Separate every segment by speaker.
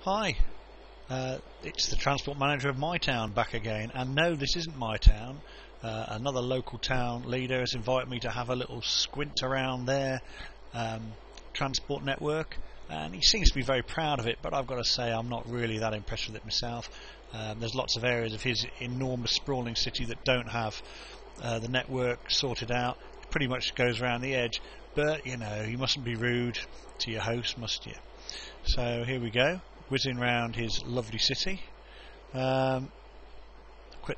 Speaker 1: Hi, it's the transport manager of Mytown back again, and no, this isn't Mytown. Another local town leader has invited me to have a little squint around their transport network, and he seems to be very proud of it, but I've got to say I'm not really that impressed with it myself. There's lots of areas of his enormous sprawling city that don't have the network sorted out. It pretty much goes around the edge, but you know, you mustn't be rude to your host, must you? So here we go, whizzing round his lovely city. Quit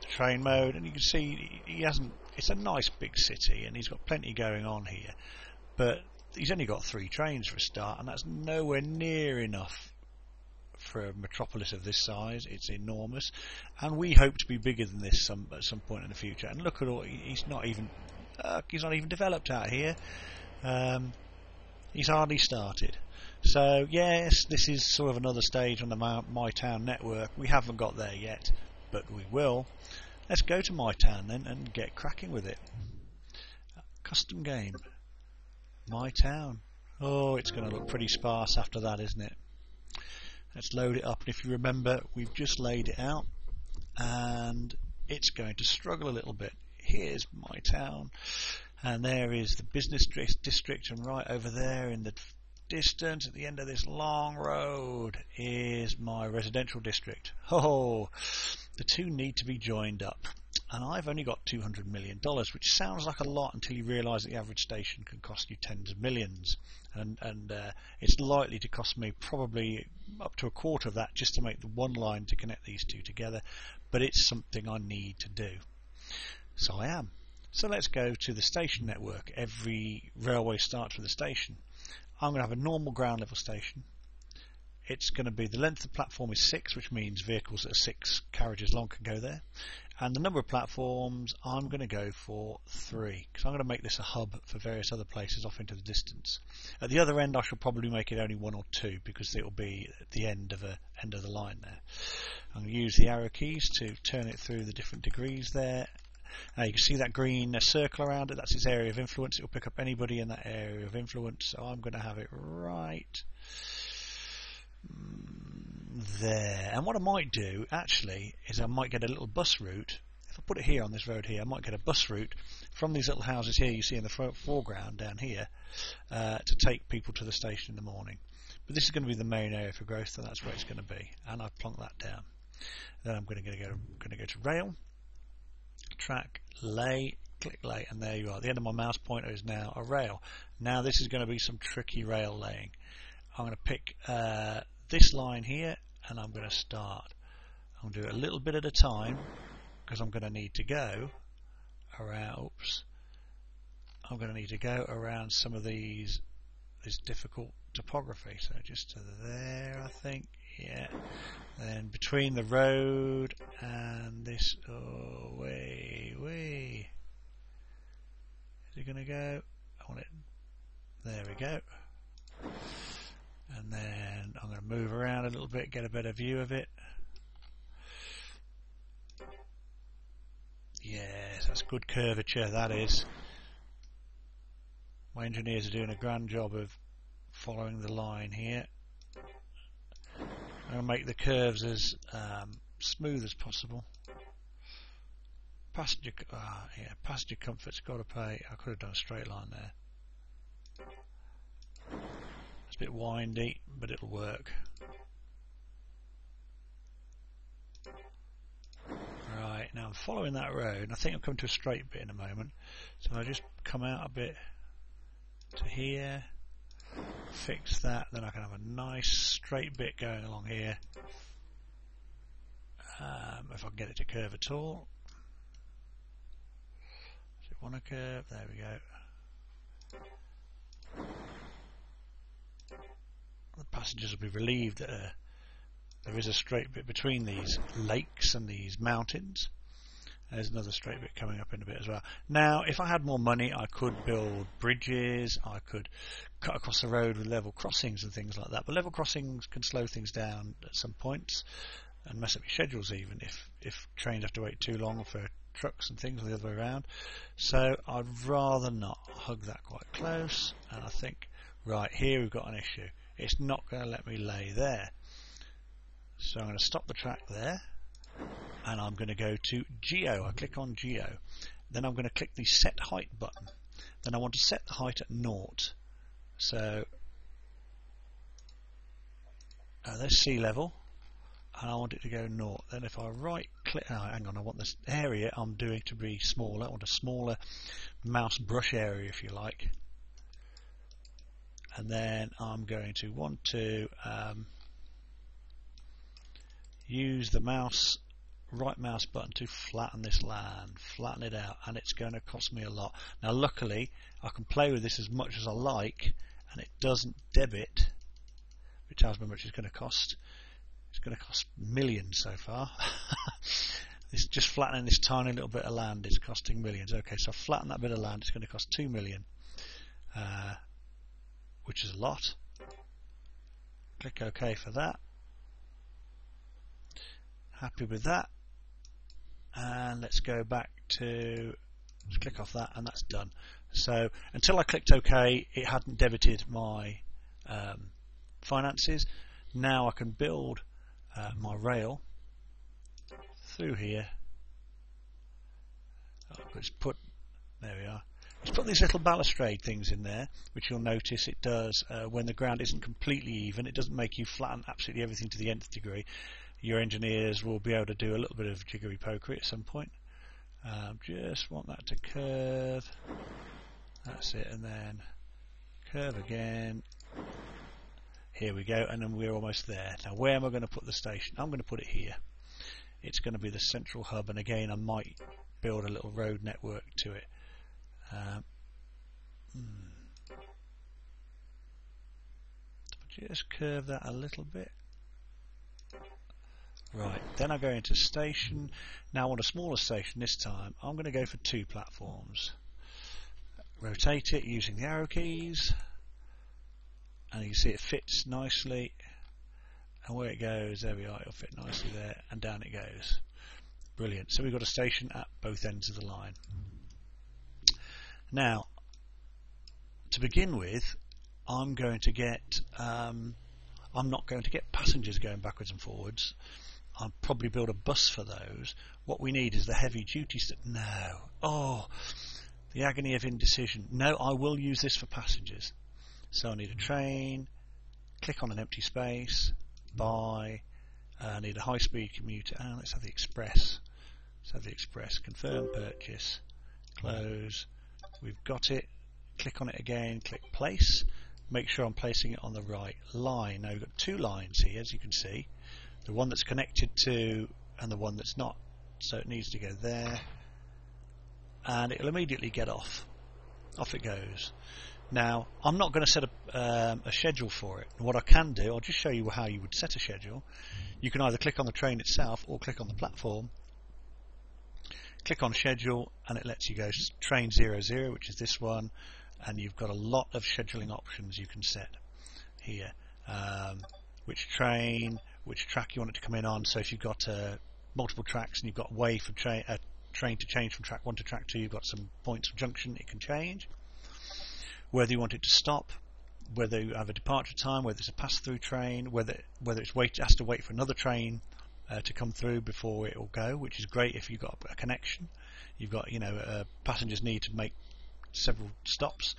Speaker 1: the train mode, and you can see he hasn't. It's a nice big city, and he's got plenty going on here, but he's only got 3 trains for a start, and that's nowhere near enough for a metropolis of this size. It's enormous, and we hope to be bigger than this at some point in the future. And look at all, he's not even developed out here. He's hardly started. So yes, this is sort of another stage on the Mytown network. We haven't got there yet, but we will. Let's go to Mytown then and get cracking with it. Custom game. Mytown. Oh, it's going to look pretty sparse after that, isn't it? Let's load it up, and if you remember, we've just laid it out, and it's going to struggle a little bit. Here's Mytown, and there is the business district, and right over there in the distance at the end of this long road is my residential district. Oh, the two need to be joined up, and I've only got $200 million, which sounds like a lot until you realise that the average station can cost you tens of millions, and it's likely to cost me probably up to a quarter of that just to make the one line to connect these two together, but it's something I need to do, so I am. So let's go to the station network. Every railway starts with a station. I'm going to have a normal ground level station. It's going to be, the length of the platform is 6, which means vehicles that are 6 carriages long can go there. And the number of platforms, I'm going to go for 3, because I'm going to make this a hub for various other places off into the distance. At the other end, I shall probably make it only 1 or 2, because it will be at the end of the line there. I'm going to use the arrow keys to turn it through the different degrees there. Now you can see that green circle around it, that's its area of influence. It will pick up anybody in that area of influence, so I'm going to have it right there. And what I might do actually is I might get a little bus route. If I put it here on this road here, I might get a bus route from these little houses here you see in the foreground down here to take people to the station in the morning. But this is going to be the main area for growth, so that's where it's going to be, and I've plonked that down. Then I'm going to go to rail, track, lay, click lay, and there you are. The end of my mouse pointer is now a rail. Now this is going to be some tricky rail laying. I'm going to pick this line here, and I'm going to start. I'm going to do it a little bit at a time, because I'm going to need to go around. Oops. I'm going to need to go around some of this difficult topography. So just to there, I think. Yeah. Then between the road and this, oh, way. Is it going to go? I want it. There we go. And then I'm going to move around a little bit, get a better view of it. Yes, that's good curvature, that is. My engineers are doing a grand job of following the line here. I'm going to make the curves as smooth as possible. Passenger comfort's got to pay. I could have done a straight line there. It's a bit windy, but it'll work. Right, now I'm following that road, and I think I'll come to a straight bit in a moment. So I'll just come out a bit to here, fix that, then I can have a nice straight bit going along here. If I can get it to curve at all. Does it want to curve? There we go. The passengers will be relieved that there is a straight bit between these lakes and these mountains. There's another straight bit coming up in a bit as well. Now, if I had more money, I could build bridges, I could cut across the road with level crossings and things like that. But level crossings can slow things down at some points and mess up your schedules even if trains have to wait too long for trucks and things, or the other way around. So I'd rather not. Hug that quite close, and I think, right, here we've got an issue. It's not going to let me lay there. So I'm going to stop the track there, and I'm going to go to Geo. I click on Geo. Then I'm going to click the Set Height button. Then I want to set the height at 0. So there's sea level, and I want it to go 0. Then if I right click, hang on, I want this area I'm doing to be smaller. I want a smaller mouse brush area, if you like. And then I'm going to want to use the right mouse button to flatten this land, flatten it out, and it's going to cost me a lot. Now luckily I can play with this as much as I like, and it doesn't debit, which tells me how much it's going to cost. It's going to cost millions so far. It's just flattening this tiny little bit of land is costing millions. Okay, so I've flattened that bit of land. It's going to cost 2 million, which is a lot. Click OK for that. Happy with that. And let's go back to, let's click off that, and that's done. So until I clicked OK, it hadn't debited my finances. Now I can build my rail through here. There we are. Let's put these little balustrade things in there, which you'll notice it does when the ground isn't completely even. It doesn't make you flatten absolutely everything to the nth degree. Your engineers will be able to do a little bit of jiggery pokery at some point. Just want that to curve. That's it, and then curve again. Here we go, and then we're almost there. Now where am I going to put the station? I'm going to put it here. It's going to be the central hub, and again I might build a little road network to it. Just curve that a little bit. Right, then I go into station. Now I want a smaller station this time. I'm going to go for 2 platforms. Rotate it using the arrow keys, and you can see it fits nicely. And where it goes, there we are, it'll fit nicely there, and down it goes. Brilliant. So we've got a station at both ends of the line. Now, to begin with, I'm going to get I'm not going to get passengers going backwards and forwards. I'll probably build a bus for those. What we need is the heavy duty no. Oh, the agony of indecision. No, I will use this for passengers. So I need a train, click on an empty space, buy, I need a high-speed commuter, and let's have the express. Let's have the express, confirm purchase, close, we've got it, click on it again, click place, make sure I'm placing it on the right line. Now we've got 2 lines here, as you can see, the one that's connected to and the one that's not, so it needs to go there, and it'll immediately get off it goes. Now I'm not going to set a schedule for it. What I can do, I'll just show you how you would set a schedule. You can either click on the train itself or click on the platform, click on schedule, and it lets you go train 00, which is this one, and you've got a lot of scheduling options you can set here. Which train, which track you want it to come in on. So if you've got multiple tracks and you've got a way for a train to change from track 1 to track 2, you've got some points of junction, it can change. Whether you want it to stop, whether you have a departure time, whether it's a pass-through train, whether it has to wait for another train to come through before it will go, which is great if you've got a connection. You've got, passengers need to make several stops.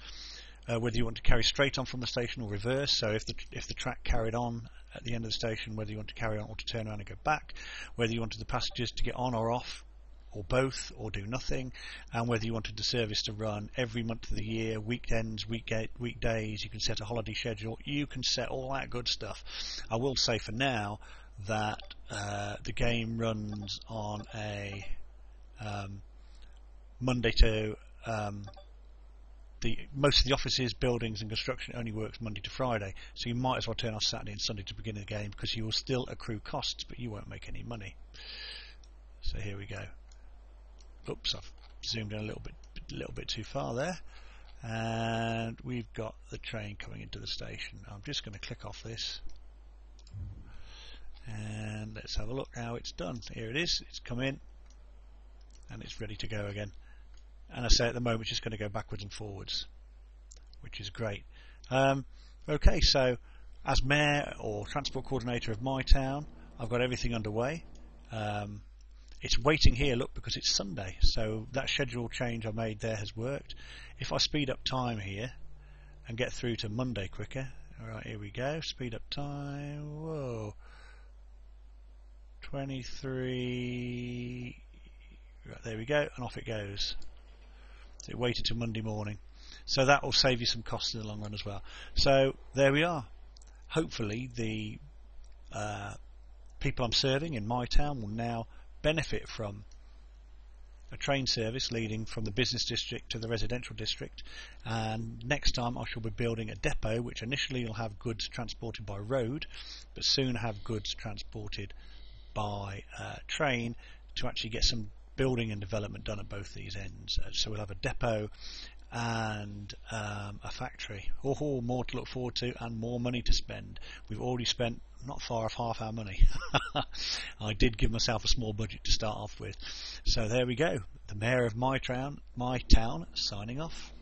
Speaker 1: Whether you want to carry straight on from the station or reverse, so if the track carried on at the end of the station, whether you want to carry on or to turn around and go back, whether you wanted the passengers to get on or off, or both, or do nothing, and whether you wanted the service to run every month of the year, weekends, weekdays, you can set a holiday schedule, you can set all that good stuff. I will say for now that the game runs on a Monday to most of the offices, buildings and construction only works Monday to Friday, so you might as well turn off Saturday and Sunday to begin the game, because you will still accrue costs but you won't make any money. So here we go. Oops, I've zoomed in a little bit too far there, and we've got the train coming into the station. I'm just going to click off this, and let's have a look how it's done. Here it is, it's come in and it's ready to go again. And I say at the moment it's just going to go backwards and forwards, which is great. Okay, so as Mayor or Transport Coordinator of Mytown, I've got everything underway. It's waiting here, look, because it's Sunday, so that schedule change I made there has worked. If I speed up time here and get through to Monday quicker, alright, here we go, speed up time, whoa, 23, right, there we go, and off it goes. So it waited till Monday morning, so that will save you some costs in the long run as well. So there we are. Hopefully the people I'm serving in Mytown will now benefit from a train service leading from the business district to the residential district, and next time I shall be building a depot which initially will have goods transported by road but soon have goods transported by train to actually get some building and development done at both these ends. So we'll have a depot and a factory. Oh, more to look forward to and more money to spend. We've already spent not far off half our money. I did give myself a small budget to start off with. So there we go. The Mayor of Mytown signing off.